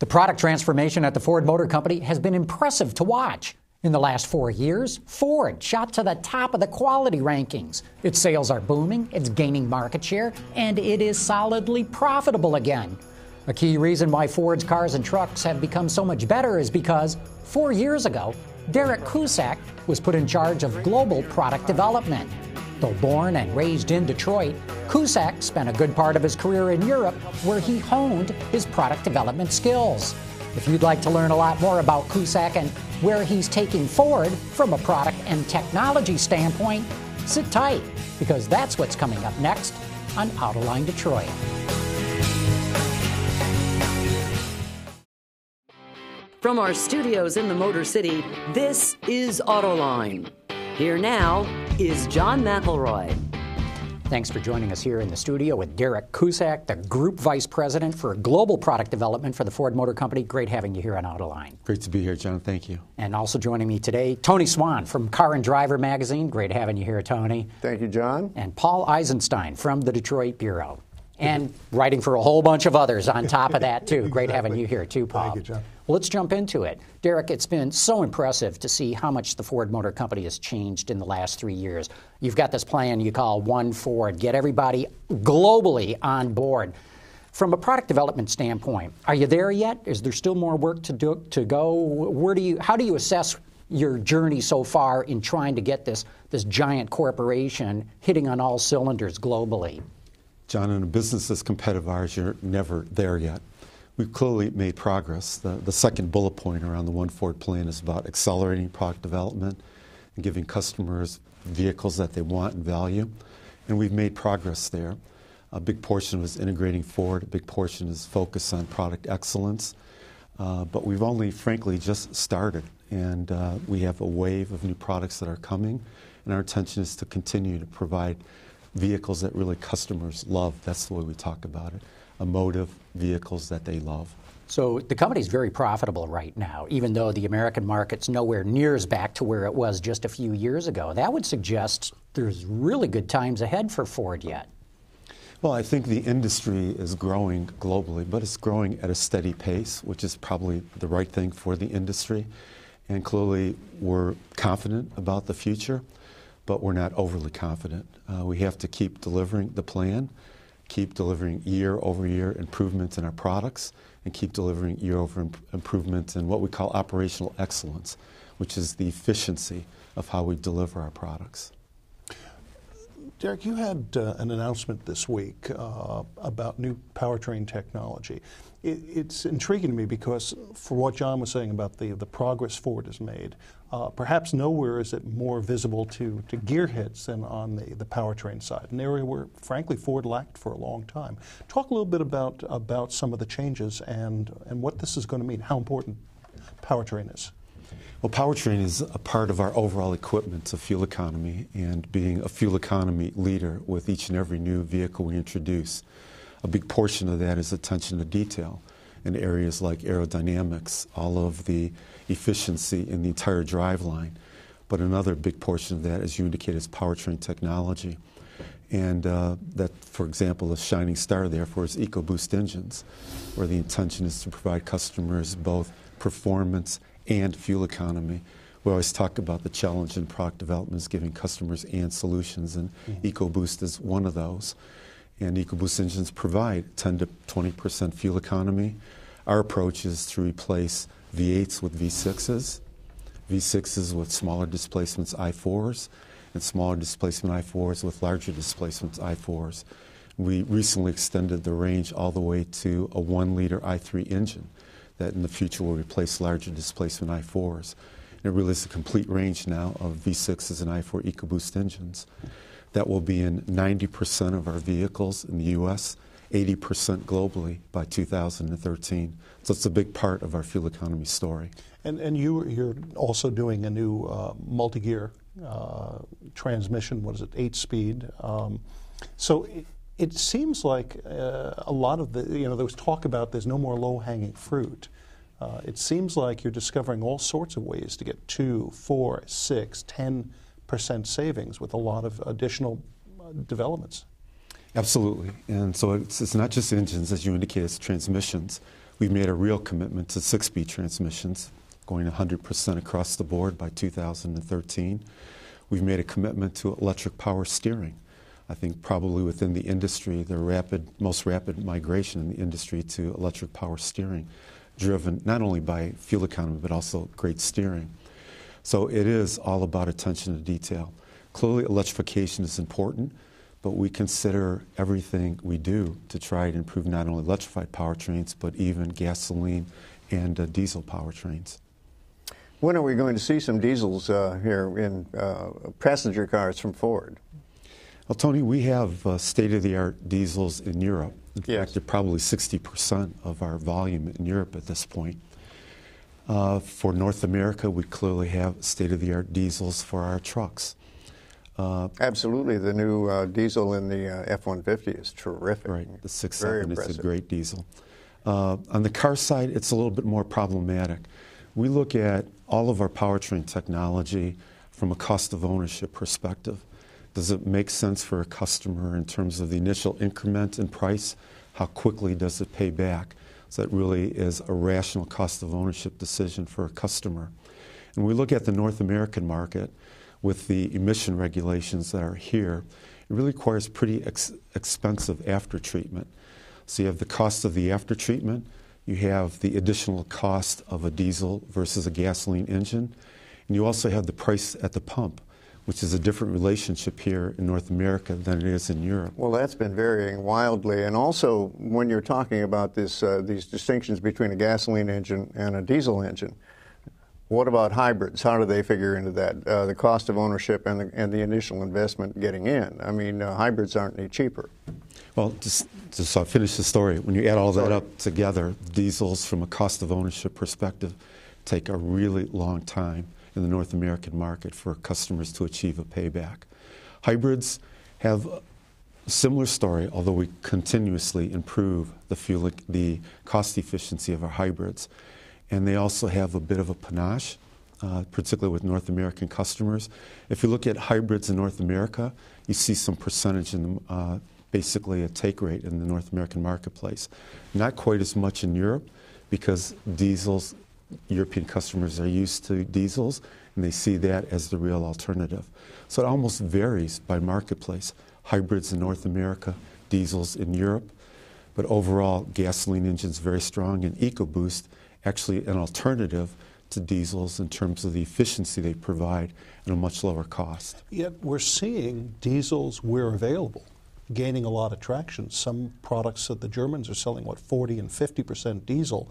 The product transformation at the Ford Motor Company has been impressive to watch. In the last 4 years, Ford shot to the top of the quality rankings. Its sales are booming, it's gaining market share, and it is solidly profitable again. A key reason why Ford's cars and trucks have become so much better is because 4 years ago, Derek Kuzak was put in charge of global product development. Though born and raised in Detroit, Kuzak spent a good part of his career in Europe where he honed his product development skills. If you'd like to learn a lot more about Kuzak and where he's taking Ford from a product and technology standpoint, sit tight, because that's what's coming up next on Autoline Detroit. From our studios in the Motor City, this is Autoline. Here now is John McElroy. Thanks for joining us here in the studio with Derek Kuzak, the Group Vice President for Global Product Development for the Ford Motor Company. Great having you here on Autoline. Great to be here, John. Thank you. And also joining me today, Tony Swan from Car and Driver Magazine. Great having you here, Tony. Thank you, John. And Paul Eisenstein from the Detroit Bureau. And writing for a whole bunch of others on top of that, too. Great having you here, too, Paul. Thank you, John. Well, let's jump into it. Derek, it's been so impressive to see how much the Ford Motor Company has changed in the last 3 years. You've got this plan you call One Ford, get everybody globally on board. From a product development standpoint, are you there yet? Is there still more work to go? How do you assess your journey so far in trying to get this giant corporation hitting on all cylinders globally? John, in a business as competitive as ours, you're never there yet. We've clearly made progress. The second bullet point around the One Ford plan is about accelerating product development and giving customers vehicles that they want and value. And we've made progress there. A big portion was integrating Ford. A big portion is focused on product excellence. But we've only, frankly, just started. And we have a wave of new products that are coming. And our intention is to continue to provide vehicles that really customers love. That's the way we talk about it. Emotive vehicles that they love. So the company's very profitable right now, even though the American market's nowhere near as back to where it was just a few years ago. That would suggest there's really good times ahead for Ford yet. Well, I think the industry is growing globally, but it's growing at a steady pace, which is probably the right thing for the industry. And clearly, we're confident about the future, but we're not overly confident. We have to keep delivering the plan, keep delivering year-over-year improvements in our products, and keep delivering year-over improvements in what we call operational excellence, which is the efficiency of how we deliver our products. Derek, you had an announcement this week about new powertrain technology. It's intriguing to me because for what John was saying about the progress Ford has made, perhaps nowhere is it more visible to gearheads than on the powertrain side, an area where, frankly, Ford lacked for a long time. Talk a little bit about some of the changes and what this is going to mean, how important powertrain is. Well, powertrain is a part of our overall equipment to fuel economy, and being a fuel economy leader with each and every new vehicle we introduce. A big portion of that is attention to detail in areas like aerodynamics, all of the efficiency in the entire driveline. But another big portion of that, as you indicated, is powertrain technology. And that, for example, a shining star therefore is EcoBoost engines, where the intention is to provide customers both performance and fuel economy. We always talk about the challenge in product development is giving customers and solutions, and EcoBoost is one of those. And EcoBoost engines provide 10 to 20% fuel economy. Our approach is to replace V8s with V6s, V6s with smaller displacements I4s, and smaller displacement I4s with larger displacements I4s. We recently extended the range all the way to a 1-liter i3 engine that in the future will replace larger displacement I4s. And it really is a complete range now of V6s and i4 EcoBoost engines. That will be in 90% of our vehicles in the U.S., 80% globally by 2013. So it's a big part of our fuel economy story. And you're also doing a new multi-gear transmission, what is it, 8-speed. So it seems like a lot of the, there was talk about there's no more low-hanging fruit. It seems like you're discovering all sorts of ways to get 2, 4, 6, 10% savings with a lot of additional developments. Absolutely. And so it's not just engines, as you indicated, it's transmissions. we've made a real commitment to 6-speed transmissions, going 100% across the board by 2013. We've made a commitment to electric power steering. I think probably within the industry, the most rapid migration in the industry to electric power steering, driven not only by fuel economy, but also great steering. So it is all about attention to detail. Clearly, electrification is important, but we consider everything we do to try to improve not only electrified powertrains, but even gasoline and diesel powertrains. When are we going to see some diesels here in passenger cars from Ford? Well, Tony, we have state-of-the-art diesels in Europe. In Yes. fact, they're probably 60% of our volume in Europe at this point. For North America, we clearly have state-of-the-art diesels for our trucks. Absolutely. The new diesel in the F-150 is terrific. Right, the 6.7 Very is impressive. a great diesel. On the car side, it's a little bit more problematic. We look at all of our powertrain technology from a cost of ownership perspective. Does it make sense for a customer in terms of the initial increment in price? How quickly does it pay back? So that really is a rational cost of ownership decision for a customer. And we look at the North American market with the emission regulations that are here. It really requires pretty expensive after treatment. So you have the cost of the after treatment, you have the additional cost of a diesel versus a gasoline engine, and you also have the price at the pump, which is a different relationship here in North America than it is in Europe. Well, that's been varying wildly. And also, when you're talking about this, these distinctions between a gasoline engine and a diesel engine, what about hybrids? How do they figure into that? The cost of ownership and the initial investment getting in. I mean, hybrids aren't any cheaper. Well, just so I'll finish the story. When you add all that up together, diesels from a cost of ownership perspective take a really long time in the North American market for customers to achieve a payback. Hybrids have a similar story, although we continuously improve the cost efficiency of our hybrids. And they also have a bit of a panache, particularly with North American customers. If you look at hybrids in North America, you see some percentage in basically a take rate in the North American marketplace. Not quite as much in Europe because diesels, European customers are used to diesels and they see that as the real alternative. So it almost varies by marketplace. Hybrids in North America, diesels in Europe, but overall gasoline engines very strong, and EcoBoost actually an alternative to diesels in terms of the efficiency they provide at a much lower cost. Yet we're seeing diesels where available gaining a lot of traction. Some products that the Germans are selling, 40 and 50% diesel.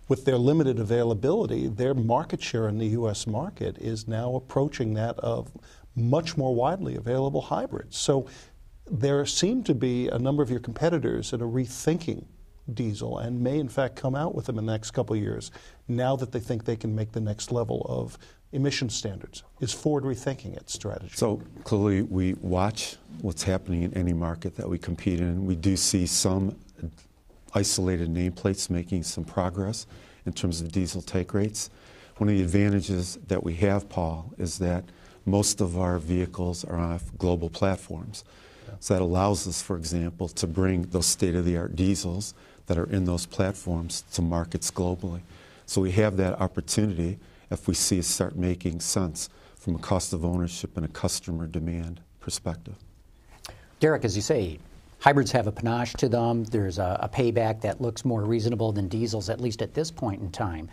With their limited availability, their market share in the U.S. market is now approaching that of much more widely available hybrids. So there seem to be a number of your competitors that are rethinking diesel and may in fact come out with them in the next couple of years now that they think they can make the next level of emission standards. Is Ford rethinking its strategy? So clearly we watch what's happening in any market that we compete in. We do see some isolated nameplates making some progress in terms of diesel take rates. One of the advantages that we have, Paul, is that most of our vehicles are on global platforms. So that allows us, for example, to bring those state-of-the-art diesels that are in those platforms to markets globally. So we have that opportunity if we see it start making sense from a cost of ownership and a customer demand perspective. Derek, as you say, hybrids have a panache to them. There's a payback that looks more reasonable than diesels, at least at this point in time.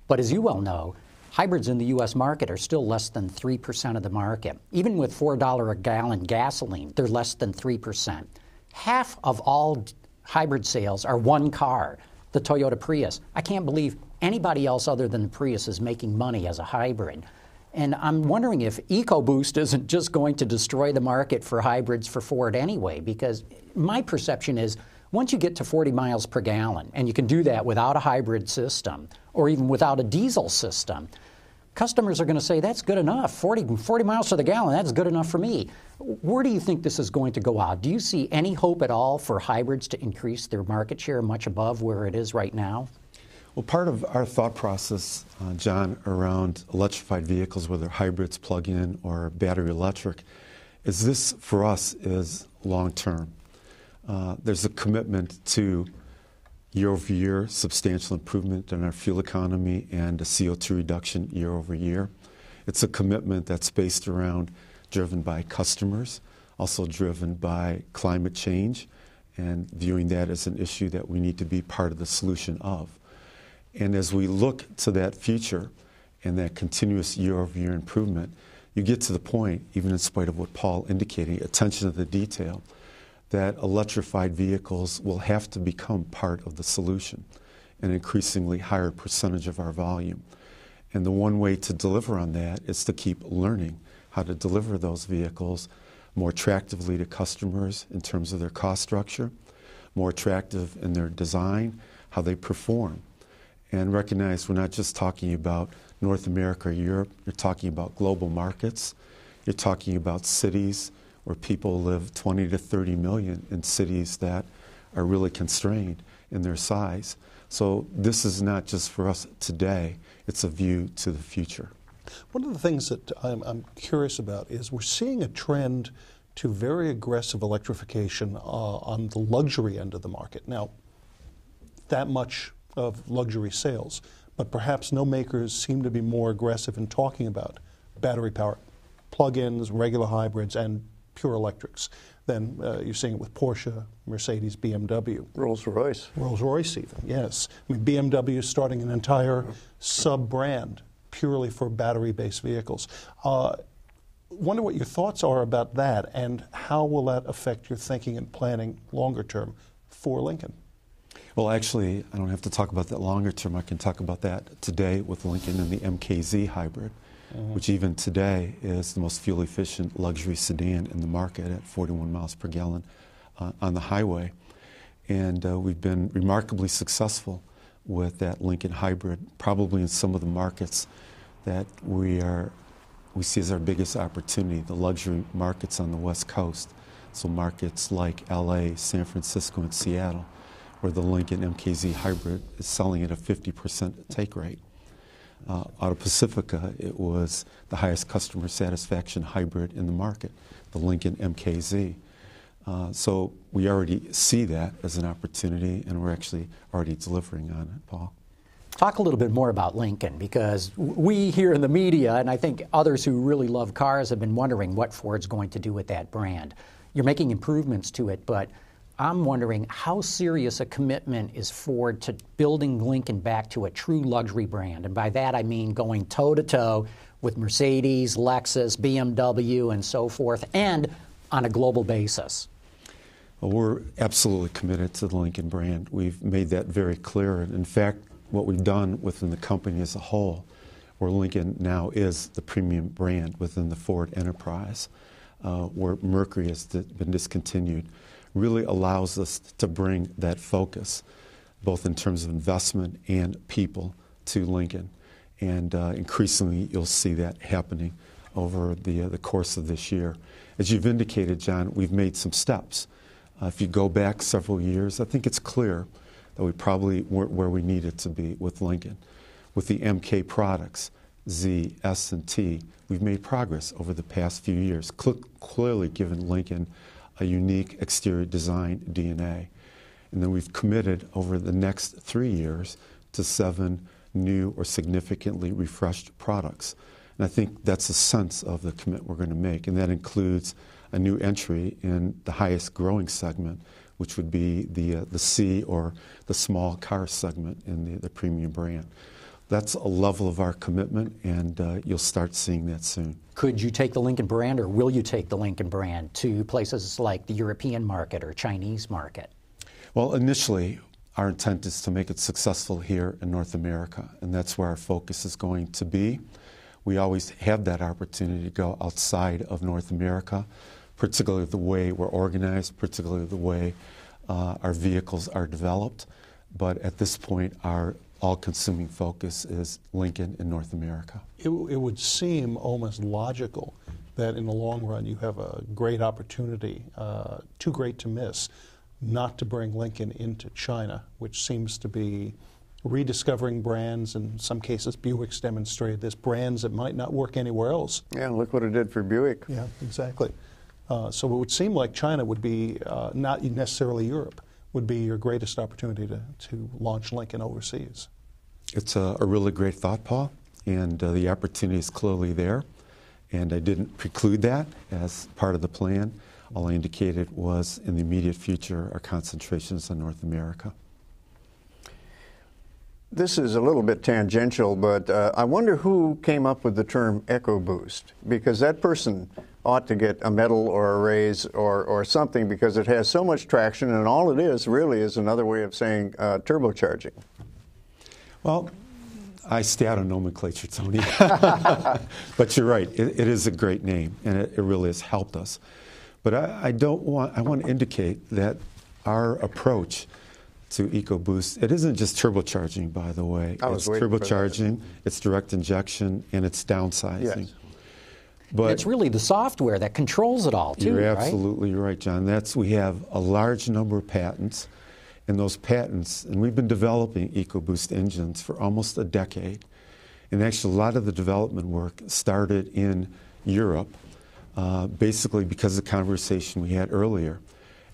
But as you well know, hybrids in the U.S. market are still less than 3% of the market. Even with $4 a gallon gasoline, they're less than 3%. Half of all hybrid sales are one car, the Toyota Prius. I can't believe anybody else other than the Prius is making money as a hybrid. And I'm wondering if EcoBoost isn't just going to destroy the market for hybrids for Ford anyway, because my perception is once you get to 40 miles per gallon, and you can do that without a hybrid system or even without a diesel system, customers are going to say, that's good enough. 40 miles to the gallon, that's good enough for me. Where do you think this is going to go out? Do you see any hope at all for hybrids to increase their market share much above where it is right now? Well, part of our thought process, John, around electrified vehicles, whether hybrids, plug-in, or battery electric, is this, for us, is long-term. There's a commitment to year-over-year substantial improvement in our fuel economy and a CO2 reduction year-over-year. It's a commitment that's based around, driven by customers, also driven by climate change, and viewing that as an issue that we need to be part of the solution of. And as we look to that future and that continuous year-over-year improvement, you get to the point, even in spite of what Paul indicated, attention to the detail, that electrified vehicles will have to become part of the solution, an increasingly higher percentage of our volume. And the one way to deliver on that is to keep learning how to deliver those vehicles more attractively to customers in terms of their cost structure, more attractive in their design, how they perform. And recognize we're not just talking about North America or Europe, you're talking about global markets, you're talking about cities where people live 20 to 30 million in cities that are really constrained in their size. So this is not just for us today, it's a view to the future. One of the things that I'm curious about is we're seeing a trend to very aggressive electrification on the luxury end of the market. Now, that much of luxury sales, but perhaps no makers seem to be more aggressive in talking about battery power, plug-ins, regular hybrids, and pure electrics than you're seeing it with Porsche, Mercedes, BMW. Rolls-Royce. Rolls-Royce even, yes. I mean, BMW is starting an entire sub-brand purely for battery-based vehicles. Wonder what your thoughts are about that, and how will that affect your thinking and planning longer term for Lincoln? Well, actually, I don't have to talk about that longer term. I can talk about that today with Lincoln and the MKZ hybrid, which even today is the most fuel-efficient luxury sedan in the market at 41 miles per gallon on the highway. And we've been remarkably successful with that Lincoln hybrid, probably in some of the markets that we see as our biggest opportunity, the luxury markets on the West Coast. So markets like LA, San Francisco, and Seattle, where the Lincoln MKZ hybrid is selling at a 50% take rate. Out of Pacifica, it was the highest customer satisfaction hybrid in the market, the Lincoln MKZ. So we already see that as an opportunity, and we're actually already delivering on it, Paul. Talk a little bit more about Lincoln, because we here in the media, and I think others who really love cars, have been wondering what Ford's going to do with that brand. You're making improvements to it, but I'm wondering how serious a commitment is Ford to building Lincoln back to a true luxury brand? And by that I mean going toe-to-toe with Mercedes, Lexus, BMW, and so forth, and on a global basis. Well, we're absolutely committed to the Lincoln brand. We've made that very clear. In fact, what we've done within the company as a whole, where Lincoln now is the premium brand within the Ford enterprise, where Mercury has been discontinued, really allows us to bring that focus, both in terms of investment and people, to Lincoln. And increasingly, you'll see that happening over the course of this year. As you've indicated, John, we've made some steps. If you go back several years, I think it's clear that we probably weren't where we needed to be with Lincoln. With the MK products, Z, S, and T, we've made progress over the past few years, clearly given Lincoln a unique exterior design DNA. And then we've committed over the next 3 years to 7 new or significantly refreshed products. And I think that's a sense of the commitment we're going to make, and that includes a new entry in the highest growing segment, which would be the C, or the small car segment in the premium brand. That's a level of our commitment, and you'll start seeing that soon. Could you take the Lincoln brand, or will you take the Lincoln brand to places like the European market or Chinese market? Well, initially, our intent is to make it successful here in North America, and that's where our focus is going to be. We always have that opportunity to go outside of North America, particularly the way we're organized, particularly the way our vehicles are developed. But at this point, our all-consuming focus is Lincoln in North America. It would seem almost logical that in the long run you have a great opportunity, too great to miss, not to bring Lincoln into China, which seems to be rediscovering brands. In some cases, Buick's demonstrated this, brands that might not work anywhere else. Yeah, look what it did for Buick. Yeah, exactly. So it would seem like China would be, not necessarily Europe, would be your greatest opportunity to launch Lincoln overseas? It's a really great thought, Paul, and the opportunity is clearly there. And I didn't preclude that as part of the plan. All I indicated was in the immediate future, our concentration is on North America. This is a little bit tangential, but I wonder who came up with the term EcoBoost, because that person ought to get a medal or a raise or something, because it has so much traction, and all it is really is another way of saying turbocharging. Well, I stay out of nomenclature, Tony. But you're right, it is a great name, and it really has helped us. But I want to indicate that our approach to EcoBoost, it isn't just turbocharging, by the way. It's turbocharging, it's direct injection, and it's downsizing. Yes. But it's really the software that controls it all, too, You're absolutely right, John. We have a large number of patents, and those patents, and we've been developing EcoBoost engines for almost a decade. And actually, a lot of the development work started in Europe, basically because of the conversation we had earlier.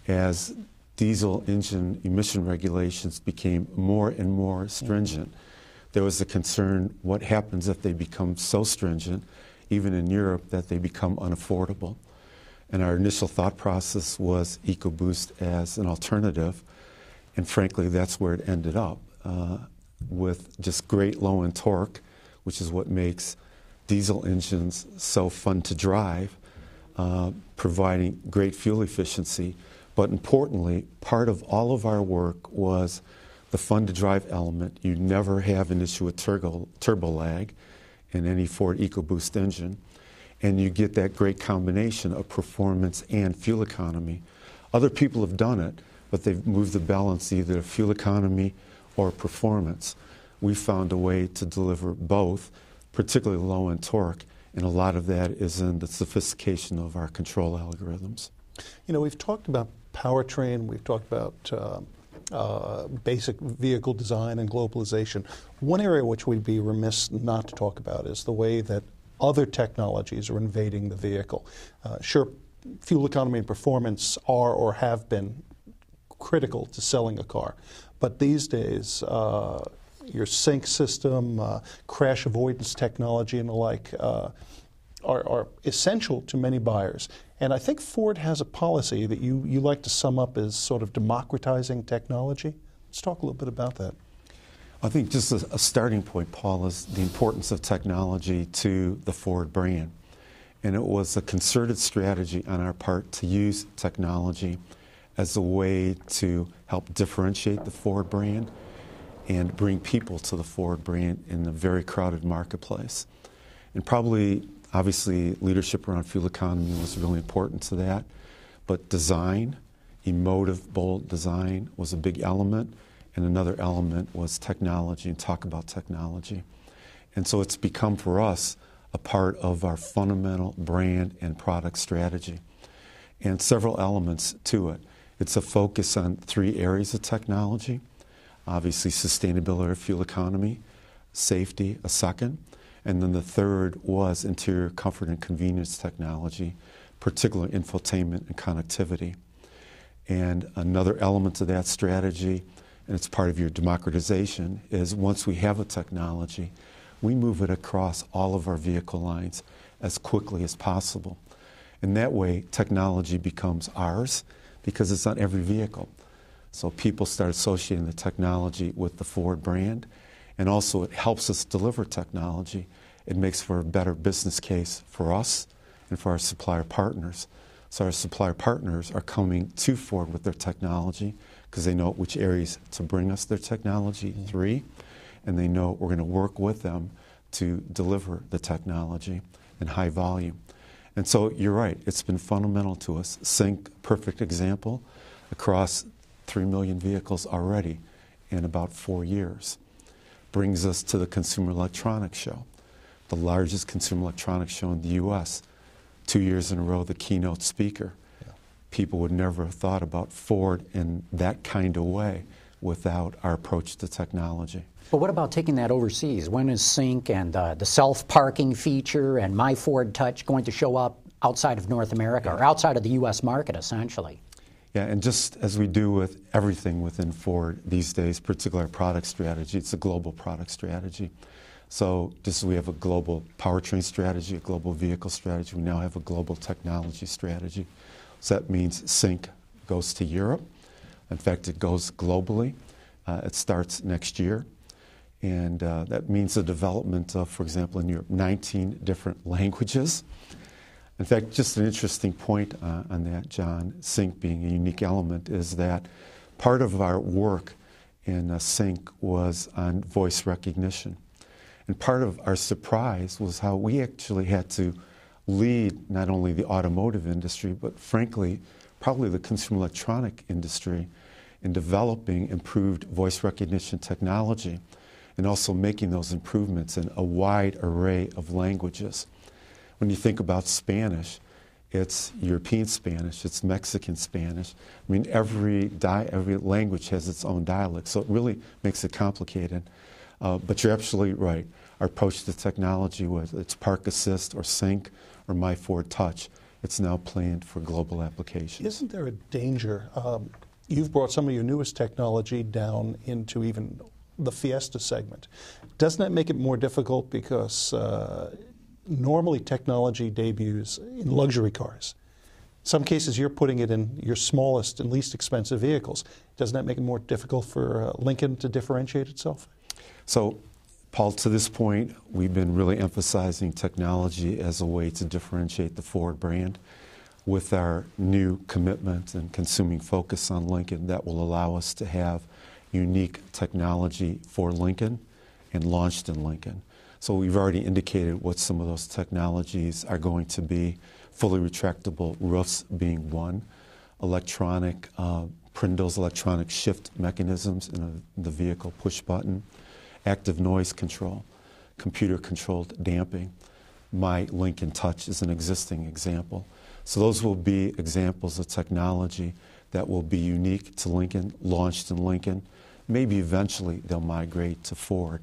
As diesel engine emission regulations became more and more stringent, there was a concern, what happens if they become so stringent, even in Europe, that they become unaffordable? And our initial thought process was EcoBoost as an alternative, and frankly, that's where it ended up, with just great low-end torque, which is what makes diesel engines so fun to drive, providing great fuel efficiency. But importantly, part of all of our work was the fun-to-drive element. You never have an issue with turbo lag in any Ford EcoBoost engine, and you get that great combination of performance and fuel economy. Other people have done it, but they've moved the balance either to fuel economy or performance. We found a way to deliver both, particularly low in torque, and a lot of that is in the sophistication of our control algorithms. You know, we've talked about powertrain, we've talked about basic vehicle design and globalization. One area which we'd be remiss not to talk about is the way that other technologies are invading the vehicle. Sure, fuel economy and performance are or have been critical to selling a car, but these days your sync system, crash avoidance technology and the like are essential to many buyers. And I think Ford has a policy that you like to sum up as sort of democratizing technology. Let's talk a little bit about that. I think just a starting point, Paul, is the importance of technology to the Ford brand. And it was a concerted strategy on our part to use technology as a way to help differentiate the Ford brand and bring people to the Ford brand in a very crowded marketplace. And probably, obviously, leadership around fuel economy was really important to that. But design, emotive, bold design was a big element. And another element was technology, and talk about technology. And so it's become for us a part of our fundamental brand and product strategy. And several elements to it. It's a focus on 3 areas of technology. Obviously, sustainability or fuel economy, safety, a second. And then the third was interior comfort and convenience technology, particularly infotainment and connectivity. And another element to that strategy, and it's part of your democratization, is once we have a technology, we move it across all of our vehicle lines as quickly as possible. And that way, technology becomes ours because it's on every vehicle. So people start associating the technology with the Ford brand, and also it helps us deliver technology. It makes for a better business case for us and for our supplier partners. So our supplier partners are coming to Ford with their technology because they know which areas to bring us their technology through, and they know we're going to work with them to deliver the technology in high volume. And so you're right, it's been fundamental to us. Sync, perfect example, across 3 million vehicles already in about 4 years. Brings us to the Consumer Electronics Show, the largest consumer electronics show in the U.S. 2 years in a row, the keynote speaker. People would never have thought about Ford in that kind of way without our approach to technology. But what about taking that overseas? When is Sync and the self-parking feature and My Ford Touch going to show up outside of North America or outside of the U.S. market, essentially? Yeah, and just as we do with everything within Ford these days, particularly our product strategy, it's a global product strategy. So just as we have a global powertrain strategy, a global vehicle strategy, we now have a global technology strategy. So that means Sync goes to Europe. In fact, it goes globally. It starts next year. And that means the development of, for example, in Europe, 19 different languages. In fact, just an interesting point on that, John, Sync being a unique element, is that part of our work in Sync was on voice recognition. And part of our surprise was how we actually had to lead not only the automotive industry, but frankly, probably the consumer electronic industry in developing improved voice recognition technology and also making those improvements in a wide array of languages. When you think about Spanish, it's European Spanish, it's Mexican Spanish. I mean, every language has its own dialect, so it really makes it complicated. But you're absolutely right. Our approach to technology, whether it's Park Assist or Sync or My Ford Touch, it's now planned for global applications. Isn't there a danger? You've brought some of your newest technology down into even the Fiesta segment. Doesn't that make it more difficult because normally technology debuts in luxury cars? In some cases, you're putting it in your smallest and least expensive vehicles. Doesn't that make it more difficult for Lincoln to differentiate itself? So, Paul, to this point, we've been really emphasizing technology as a way to differentiate the Ford brand. With our new commitment and consuming focus on Lincoln, that will allow us to have unique technology for Lincoln and launched in Lincoln. So we've already indicated what some of those technologies are going to be. Fully retractable roofs being one, electronic Prindle's electronic shift mechanisms in the vehicle, push button, active noise control, computer-controlled damping. My Lincoln Touch is an existing example. So those will be examples of technology that will be unique to Lincoln, launched in Lincoln. Maybe eventually they'll migrate to Ford.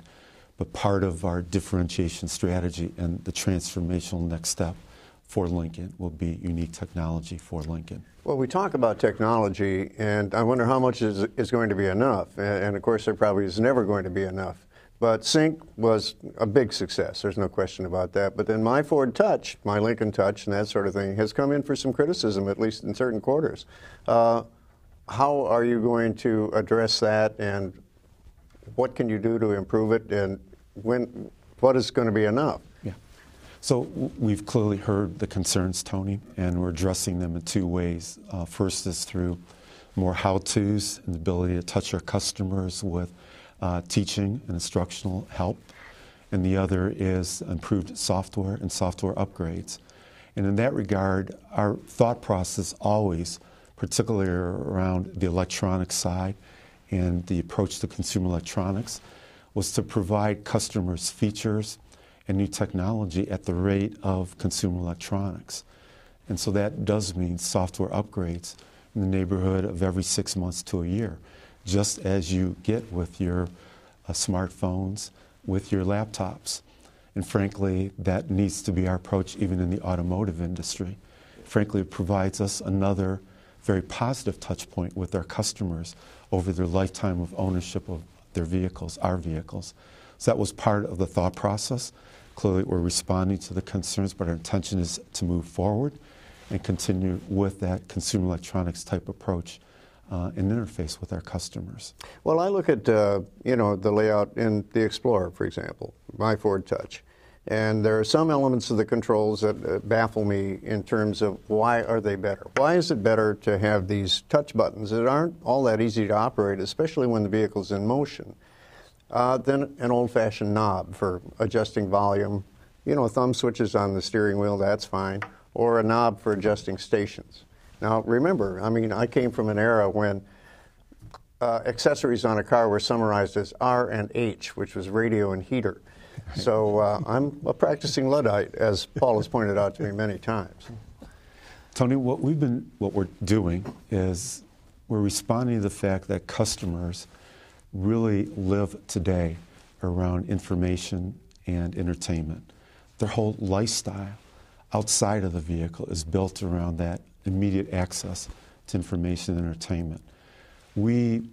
But part of our differentiation strategy and the transformational next step for Lincoln will be unique technology for Lincoln. Well, we talk about technology, and I wonder how much is going to be enough. And of course, there probably is never going to be enough. But Sync was a big success. There's no question about that. But then My Ford Touch, My Lincoln Touch, and that sort of thing has come in for some criticism, at least in certain quarters. How are you going to address that, and what can you do to improve it, and what is going to be enough? Yeah. So we've clearly heard the concerns, Tony, and we're addressing them in two ways. First is through more how-tos and the ability to touch our customers with teaching and instructional help, and the other is improved software and software upgrades. And in that regard, our thought process always, particularly around the electronic side and the approach to consumer electronics, was to provide customers features and new technology at the rate of consumer electronics. And so that does mean software upgrades in the neighborhood of every 6 months to a year, just as you get with your smartphones, with your laptops. And frankly, that needs to be our approach even in the automotive industry. Frankly, it provides us another very positive touch point with our customers over their lifetime of ownership of their vehicles, our vehicles. So that was part of the thought process. Clearly, we're responding to the concerns, but our intention is to move forward and continue with that consumer electronics type approach and interface with our customers. Well, I look at the layout in the Explorer, for example, My Ford Touch, and there are some elements of the controls that baffle me in terms of why are they better? Why is it better to have these touch buttons that aren't all that easy to operate, especially when the vehicle's in motion, than an old-fashioned knob for adjusting volume? Thumb switches on the steering wheel, that's fine, or a knob for adjusting stations. Now, remember, I came from an era when accessories on a car were summarized as R and H, which was radio and heater. So I'm a practicing Luddite, as Paul has pointed out to me many times. Tony, what we're doing is we're responding to the fact that customers really live today around information and entertainment. Their whole lifestyle outside of the vehicle is built around that immediate access to information and entertainment. We've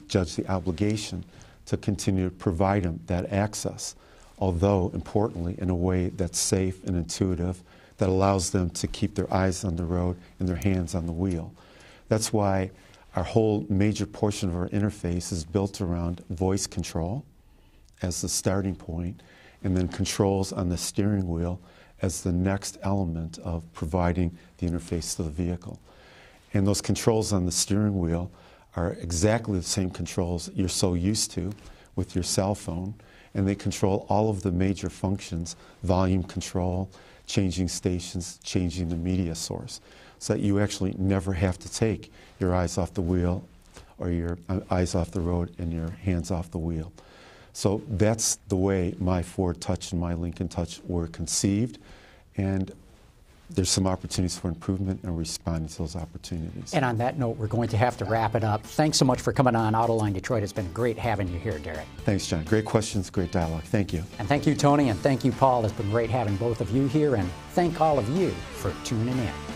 judged the obligation to continue to provide them that access, although, importantly, in a way that's safe and intuitive, that allows them to keep their eyes on the road and their hands on the wheel. That's why our whole major portion of our interface is built around voice control as the starting point, and then controls on the steering wheel as the next element of providing the interface to the vehicle. And those controls on the steering wheel are exactly the same controls that you're so used to with your cell phone, and they control all of the major functions: volume control, changing stations, changing the media source, so that you actually never have to take your eyes off the wheel or your eyes off the road and your hands off the wheel. So that's the way my Ford Touch and my Lincoln Touch were conceived, and there's some opportunities for improvement and responding to those opportunities. And on that note, we're going to have to wrap it up. Thanks so much for coming on Autoline Detroit. It's been great having you here, Derek. Thanks, John. Great questions, great dialogue. Thank you. And thank you, Tony, and thank you, Paul. It's been great having both of you here, and thank all of you for tuning in.